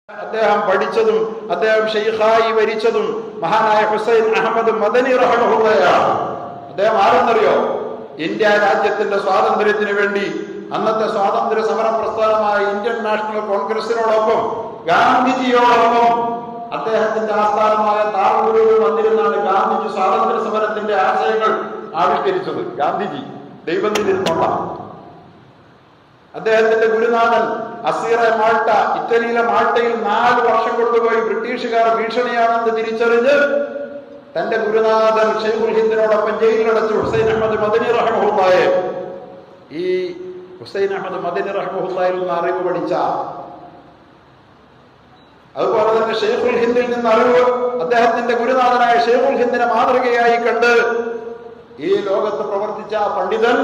അദ്ദേഹം പഠിച്ചതും അദ്ദേഹം ഷെയ്ഖായി വരിച്ചതും മഹാനായ ഹുസൈൻ അഹമ്മദ് മദനി റഹിമഹുള്ളയാണ്. അദ്ദേഹം ആരെന്നറിയോ? ഇന്ത്യ രാജ്യത്തിന്റെ സ്വാതന്ത്ര്യത്തിന് വേണ്ടി അന്നത്തെ സ്വാതന്ത്ര്യ സമര പ്രസ്ഥാനമായ ഇന്ത്യൻ നാഷണൽ കോൺഗ്രസിനോടൊപ്പം ഗാന്ധിജിയോടൊപ്പം അദ്ദേഹത്തിന്റെ ആസ്ഥാനമായ താളൂരിൽ വന്നിരുന്നാണ് ഗാന്ധിജി സ്വാതന്ത്ര്യ സമരത്തിന്റെ ആശയങ്ങൾ ആവിഷ്കരിച്ചത്. ഗാന്ധിജി ദൈവത്തിലിരുന്നുള്ള അദ്ദേഹത്തിന്റെ ഗുരുനാഥൻ അസീറെ മാൾട്ട, ഇറ്റലിയിലെ മാൾട്ടയിൽ 4 വർഷം കൊണ്ടുപോയി ബ്രിട്ടീഷുകാർ ഭീഷണിയാണെന്ന് തിരിച്ചറിഞ്ഞ് തന്റെ ഗുരുനാഥൻ ഷെയ്ഖുൽ ഹിന്ദിനോടൊപ്പം ജയിലിലടച്ചു ഹുസൈൻ അഹമ്മദ് മദനി റഹിമഹുള്ളായെ. ഈ ഹുസൈൻ അഹമ്മദ് മദനി റഹിമഹുള്ളായിൽ നിന്ന് അറിവ് പഠിച്ച, അതുപോലെ തന്നെ ഷെയ്ഖുൽ ഹിന്ദിൽ നിന്ന് അറിവ് അദ്ദേഹത്തിന്റെ ഗുരുനാഥനായ ഷെയ്ഖുൽ ഹിന്ദിനെ മാതൃകയായി കണ്ട് ഈ ലോകത്ത് പ്രവർത്തിച്ച പണ്ഡിതൻ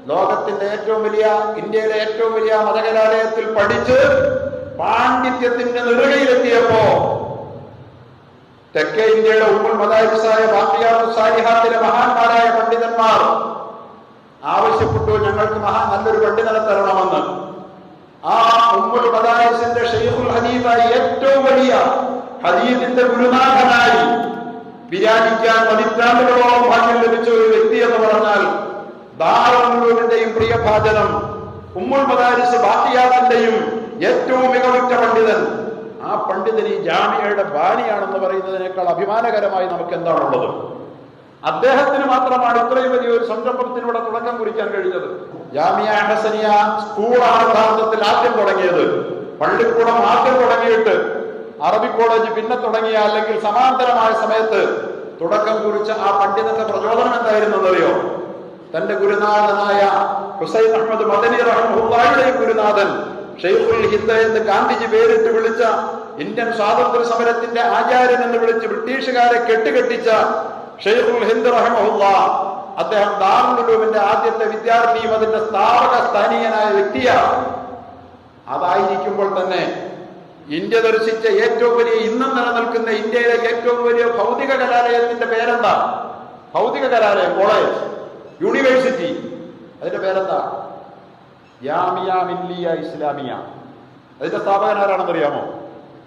ലോകത്തിന്റെ ഏറ്റവും വലിയ, ഇന്ത്യയിലെ ഏറ്റവും വലിയ മതകലാലയത്തിൽ പഠിച്ച് പാണ്ഡിത്യത്തിന്റെ നെറുകയിലെത്തിയപ്പോ തെക്കേ ഇന്ത്യയുടെ ഉമ്മുൽ മദാരിസായ ബാഖിയാത്തുസ് സാലിഹാത്തിലെ മഹാന്മാരായ പണ്ഡിതന്മാർ ആവശ്യപ്പെട്ടു, ഞങ്ങൾക്ക് നല്ലൊരു പണ്ഡിതനെ തരണമെന്ന്. ആ ഉമ്മുൽ മദാരിസിന്റെ ഷെയ്ഖുൽ ഹദീസായി ഏറ്റവും വലിയ ഹദീസിന്റെ ഗുരുനാഥനായി വിരാജിക്കാൻ പതിറ്റാണ്ടുകളോളം ഭാഗ്യം ലഭിച്ച ഒരു വ്യക്തി എന്ന് പറഞ്ഞാൽ ദാറുൽ പ്രിയഭാജനം ഉമ്മുൽ മദാരിസ് ബാഖിയാത്തിന്റെയും ഏറ്റവും മികവുറ്റ പണ്ഡിതൻ. ആ പണ്ഡിതൻ ഈ ജാമിയയുടെ ബാനിയാണെന്ന് പറയുന്നതിനേക്കാൾ അഭിമാനകരമായി നമുക്ക് എന്താണുള്ളത്? അദ്ദേഹത്തിന് മാത്രമാണ് ഇത്രയും വലിയൊരു സംരംഭത്തിലൂടെ തുടക്കം കുറിക്കാൻ കഴിഞ്ഞത്. ജാമിയ ഹസനിയ സ്കൂളാണ് യഥാർത്ഥത്തിൽ ആദ്യം തുടങ്ങിയത്. പള്ളിക്കൂടം ആദ്യം തുടങ്ങിയിട്ട് അറബി കോളേജ് പിന്നെ തുടങ്ങിയ, അല്ലെങ്കിൽ സമാന്തരമായ സമയത്ത് തുടക്കം കുറിച്ച ആ പണ്ഡിതന്റെ പ്രചോദനം എന്തായിരുന്നെന്നറിയോ? തന്റെ ഗുരുനാഥനായ ഹുസൈൻ അഹമ്മദ് മദനി റഹിമഹുള്ളാഹിയുടെ ഗുരുനാഥൻ ഷെയ്ഖുൽ ഹിന്ദ് എന്ന് ഗാന്ധിജി പേരിട്ട് വിളിച്ച, ഇന്ത്യൻ സ്വാതന്ത്ര്യ സമരത്തിന്റെ ആചാര്യൻ എന്ന് വിളിച്ച് ബ്രിട്ടീഷുകാരെ കെട്ടുകെട്ടിച്ച ഷെയ്ഖുൽ ഹിന്ദ് റഹിമഹുള്ളാഹ്, അദ്ദേഹം ദാറുൽ ഉലൂമിന്റെ ആദ്യത്തെ വിദ്യാർത്ഥിയും അതിന്റെ സ്ഥാപക സ്ഥാനീയനായ വ്യക്തിയാണ്. അതായിരിക്കുമ്പോൾ തന്നെ ഇന്ത്യ ദർശിച്ച ഏറ്റവും വലിയ, ഇന്നും നിലനിൽക്കുന്ന ഇന്ത്യയിലെ ഏറ്റവും വലിയ ഭൗതിക കലാലയത്തിന്റെ പേരെന്താ? ഭൗതിക കലാലയം, കോളേജ്, യൂണിവേഴ്സിറ്റി, അതിന്റെ പേരെന്താ? ജാമിയ മില്ലിയ ഇസ്ലാമിയ. അതിന്റെ സ്ഥാപകൻ ആരാണെന്നറിയാമോ?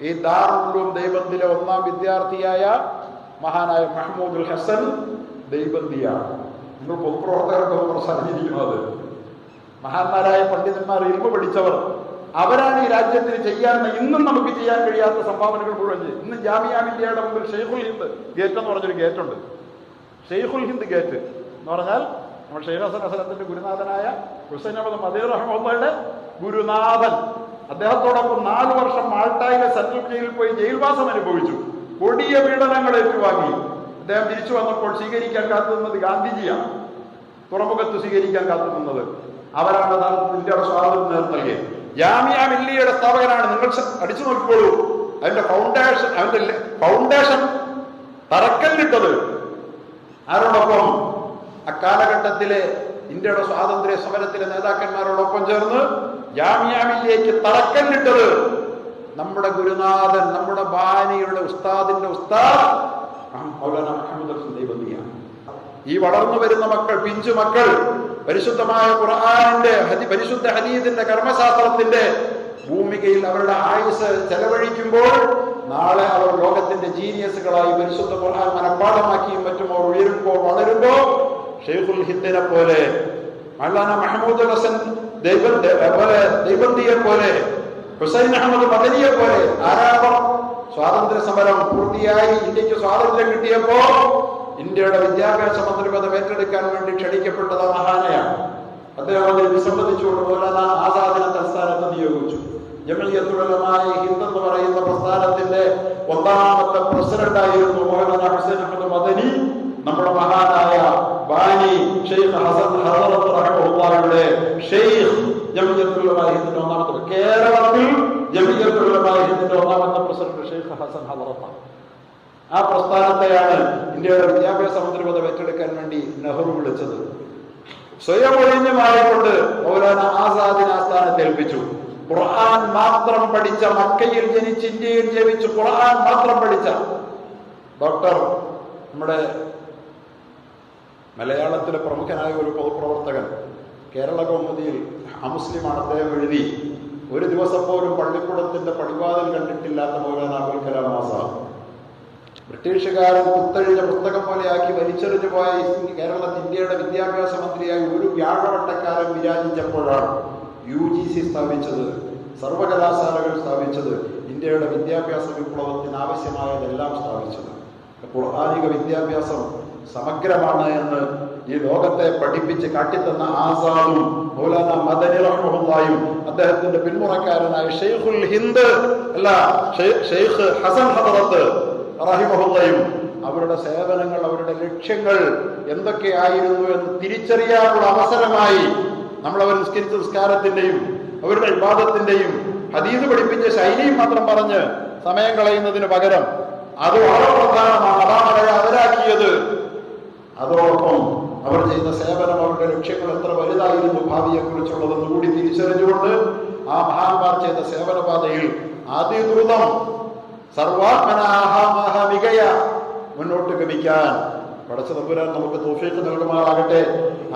ഈ ദാറുൽ ഉലൂം ദൈബന്ദിലെ 1ാം വിദ്യാർത്ഥിയായ മഹാനായ മഹ്മൂദുൽ ഹസൻ ദൈബന്ദിയാണ്. നിങ്ങൾ പൊതുപ്രവർത്തകർക്കൊക്കെ പ്രസാദിച്ചിരിക്കുന്നത്. മഹാന്മാരായ പണ്ഡിതന്മാർ, ഇൽമ പഠിച്ചവർ, അവരാണ് ഈ രാജ്യത്തിന് ചെയ്യാവുന്ന, ഇന്നും നമുക്ക് ചെയ്യാൻ കഴിയാത്ത സംഭാവനകൾ മുഴുവൻ ചെയ്യും. ഇന്ന് ജാമിയ മില്ലിയയുടെ മുമ്പിൽ ഷെയ്ഖുൽ ഹിന്ദ് ഗേറ്റ് എന്ന് പറഞ്ഞൊരു ഗേറ്റുണ്ട്. ഷെയ്ഖുൽ ഹിന്ദ് ഗേറ്റ് എന്ന് പറഞ്ഞാൽ നമ്മൾ ഷെയ്ഖ് ഹസൻ ഹസനത്തിന്റെ ഗുരുനാഥനായ ഹുസൈൻ അഹമ്മദ് മദനി റഹിമഹുള്ളാഹിയുടെ ഗുരുനാഥൻ. അദ്ദേഹത്തോടൊപ്പം 4 വർഷം മാൾട്ടായിലെ സെൻട്രൽ ജയിലിൽ പോയി ജയിൽവാസം അനുഭവിച്ചു. കൊടിയ പീഡനങ്ങൾ ഏറ്റുവാങ്ങി. അദ്ദേഹം തിരിച്ചു വന്നപ്പോൾ സ്വീകരിക്കാൻ കാത്തുനിന്നത് ഗാന്ധിജിയാണ്. തുറമുഖത്ത് സ്വീകരിക്കാൻ കാത്തുനിന്നത് അവരാണ്. ഇന്ത്യയുടെ സ്വാതന്ത്ര്യം നേതൃത്വം നൽകിയത്. ജാമിയ മില്ലിയയുടെ സ്ഥാപകനാണ്. നിങ്ങൾ അടിച്ചു നോക്കിക്കോളൂ. അതിന്റെ ഫൗണ്ടേഷൻ തറക്കല്ലിട്ടത് ആരോടൊപ്പം? അക്കാലഘട്ടത്തിലെ ഇന്ത്യയുടെ സ്വാതന്ത്ര്യ സമരത്തിലെ നേതാക്കന്മാരോടൊപ്പം ചേർന്ന് ജാമിയ മില്ലിയയ്ക്ക് തറക്കല്ലിട്ടത് നമ്മുടെ ഗുരുനാഥൻ, നമ്മുടെ ബാനിയുടെ ഉസ്താദിന്റെ ഉസ്താദ് മൗലാന മുഹമ്മദ് ഹസൻ ദൈബന്ദിയാണ്. ഈ വളർന്നു വരുന്ന മക്കൾ, പിഞ്ചു മക്കൾ, പരിശുദ്ധമായ ഖുർആനിന്റെ, പരിശുദ്ധ ഹദീസിന്റെ, കർമ്മശാസ്ത്രത്തിന്റെ ഭൂമികയിൽ അവരുടെ ആയുസ് ചെലവഴിക്കുമ്പോൾ നാളെ അവർ ലോകത്തിന്റെ ജീനിയസുകളായി പരിശുദ്ധ ഖുർആൻ മനഃപ്പാഠമാക്കിയും മറ്റും അവർ ഉയരുമ്പോൾ, വളരുമ്പോൾ ഷെയ്ഖുൽ ഹിന്ദിനെ പോലെ, മൗലാന മഹ്മൂദ് ഹസൻ ദൈബന്ദിയെ പോലെ, ഹുസൈൻ അഹമ്മദ് മദനിയെ പോലെ ആരാധം സ്വാതന്ത്ര്യ സമരം പൂർത്തിയായി ഇന്ത്യക്ക് സ്വാതന്ത്ര്യം കിട്ടിയപ്പോ ഇന്ത്യയുടെ വിദ്യാഭ്യാസ മന്ത്രിപദം ഏറ്റെടുക്കാൻ വേണ്ടി ക്ഷണിക്കപ്പെട്ടത് മഹാനയാണ്. അദ്ദേഹം അതിൽ വിസമ്മതിച്ചുകൊണ്ട് മൗലാന ആസാദിനെ തൽസ്ഥാനത്ത് നിയോഗിച്ചു. ജമിയത്തുൽ ഉലമാ ഹിന്ദ് എന്ന് പറയുന്ന പ്രസ്ഥാനത്തിന്റെ 1ാമത്തെ പ്രസിഡന്റായിരുന്നു മൗലാന ഹുസൈൻ അഹമ്മദ് മദനി. നമ്മുടെ മഹാനായ ബാനി ഷെയ്ഖ് ഹസൻ ഹദറത്ത് റഹിമഹുള്ളാഹിയുടെ ഷെയ്ഖ് ജമിയത്തുൽ ഉലമാ ഹിന്ദിന്റെ 1ാമത്തെ, കേരളത്തിൽ ജമിയത്തുൽ ഉലമാ ഹിന്ദിന്റെ 1ാമത്തെ പ്രസിഡന്റ് ഷെയ്ഖ് ഹസൻ ഹദറത്താണ്. ആ പ്രസ്ഥാനത്തെയാണ് ഇന്ത്യയുടെ വിദ്യാഭ്യാസ മന്ത്രിപദം ഏറ്റെടുക്കാൻ വേണ്ടി നെഹ്റു വിളിച്ചത്. സ്വയം ഒഴിഞ്ഞു മാറിക്കൊണ്ട് മൗലാന ആസാദിനെ ആസ്ഥാനത്ത് ഏൽപ്പിച്ചു. ഖുർആൻ മാത്രം പഠിച്ച, മക്കയിൽ ജനിച്ച് ഇന്ത്യയിൽ ജീവിച്ച് ഖുർആൻ മാത്രം പഠിച്ച ഡോക്ടർ, നമ്മുടെ മലയാളത്തിലെ പ്രമുഖനായ ഒരു പൊതുപ്രവർത്തകൻ, കേരള കൗമുദിയിൽ അമുസ്ലിമാണ് അദ്ദേഹം എഴുതി, ഒരു ദിവസം പോലും പള്ളിക്കൂടത്തിന്റെ പടിവാതിൽ കണ്ടിട്ടില്ലാത്ത മൗലാന അബുൽ കലാം ആസാദ്. ബ്രിട്ടീഷുകാരൻ കുത്തഴിഞ്ഞ പുസ്തകം പോലെയാക്കി വലിച്ചെറിഞ്ഞു പോയ ഇന്ത്യയുടെ വിദ്യാഭ്യാസ മന്ത്രിയായി ഒരു വ്യാഴവട്ടക്കാരൻ വിരാജിച്ചപ്പോഴാണ് UGC സ്ഥാപിച്ചത്, സർവകലാശാലകൾ സ്ഥാപിച്ചത്, ഇന്ത്യയുടെ വിദ്യാഭ്യാസ വിപ്ലവത്തിന് ആവശ്യമായതെല്ലാം സ്ഥാപിച്ചത്. ഖുർആനിക വിദ്യാഭ്യാസം സമഗ്രമാണ് എന്ന് ഈ ലോകത്തെ പഠിപ്പിച്ച് കാട്ടിത്തന്ന ആസാദും മൗലാന മദനി റഹ്മത്തുള്ളാഹിയും അദ്ദേഹത്തിന്റെ പിന്മുറക്കാരനായ ഷെയ്ഖുൽ ഹിന്ദ് അല്ല ഷെയ്ഖ് ഹസൻ ഹദറത്ത് റഹിമഹുള്ളയും അവരുടെ സേവനങ്ങൾ, അവരുടെ ലക്ഷ്യങ്ങൾ എന്തൊക്കെയായിരുന്നു എന്ന് തിരിച്ചറിയാനുള്ള അവസരമായി നമ്മളവർ നിസ്കരിച്ച നിസ്കാരത്തിന്റെയും അവരുടെ ഇബാദത്തിന്റെയും ഹദീസ് പഠിപ്പിച്ച ശൈലിയും മാത്രം പറഞ്ഞ് സമയം കളയുന്നതിന് പകരം അത് വളരെ പ്രധാനമാണ്. അതാണ് അവരെ അവരാക്കിയത്. അതോടൊപ്പം അവർ ചെയ്ത സേവനം, അവരുടെ ലക്ഷ്യങ്ങൾ എത്ര വലുതായിരുന്നു ഭാവിയെക്കുറിച്ചുള്ളതെന്ന് കൂടി തിരിച്ചറിഞ്ഞുകൊണ്ട് ആ മഹാന്മാർ ചെയ്ത സേവനപാതയിൽ അതിദ്രുതം സർവാത്മനാഹമികയ മുന്നോട്ട് ഗമിക്കാൻ പടച്ച തമ്പുരാൻ നമുക്ക് തൗഫീഖ് നൽകുമാറാകട്ടെ.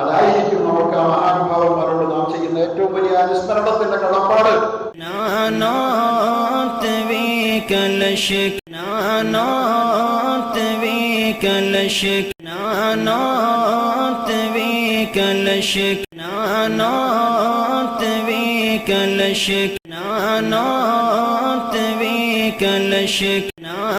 അതായിരിക്കും നമുക്ക് ആ മഹാനുഭാവന്മാരോട് നാം ചെയ്യുന്ന ഏറ്റവും വലിയ അനുസ്മരണത്തിന്റെ കടപ്പാട്. كل شك